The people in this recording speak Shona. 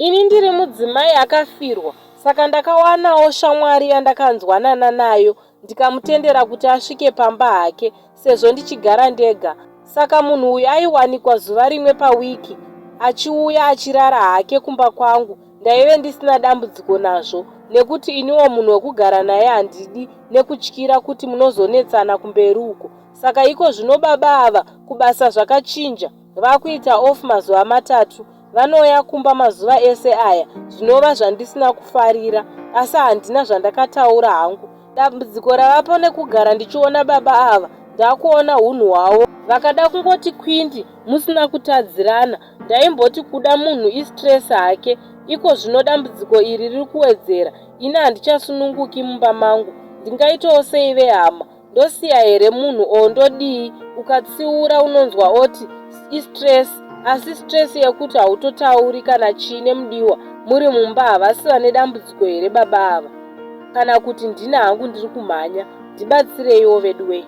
Ini ndiri mudzimai akafirwa, saka ndakawanawo shamwari yandakanzwanana nayo ndikamutendera kuti asvike pamba hake sezvo ndichigara ndega. Saka munhu uyu aiwanikwa zuva rimwe pawiki achiuya achirara hake kumba kwangu. Ndaive ndisina dambudziko nazvo nekuti iniwo munhu wekugara naye handidi nekutyira kuti munozonetsana kumberi uko. Saka iko zvino baba ava kubasa zvakachinja, vakuita off mazuva matatu, vanouya kumba mazuva ese aya, zvinova zvandisina kufarira, asi handina zvandakataura hangu. Dambudziko ravapo nekugara ndichiona baba ava, ndakuona hunhu hwavo. Vakada kungoti kwindi musina kutadzirana, ndaimboti kuda munhu istress hake. Iko zvino dambudziko iri riri kuwedzera, ini handichasununguki mumba mangu. Ndingaitawo sei vehama? Ndosiya here munhu ondodii ukatsiura unonzwa oti istress, asi stress yekuti hautotauri kana chiine mudiwa muri mumba. Havasi vane dambudziko here baba ava? Kana kuti ndina hangu ndiri kumhanya? Ndibatsireiwo vedu wei.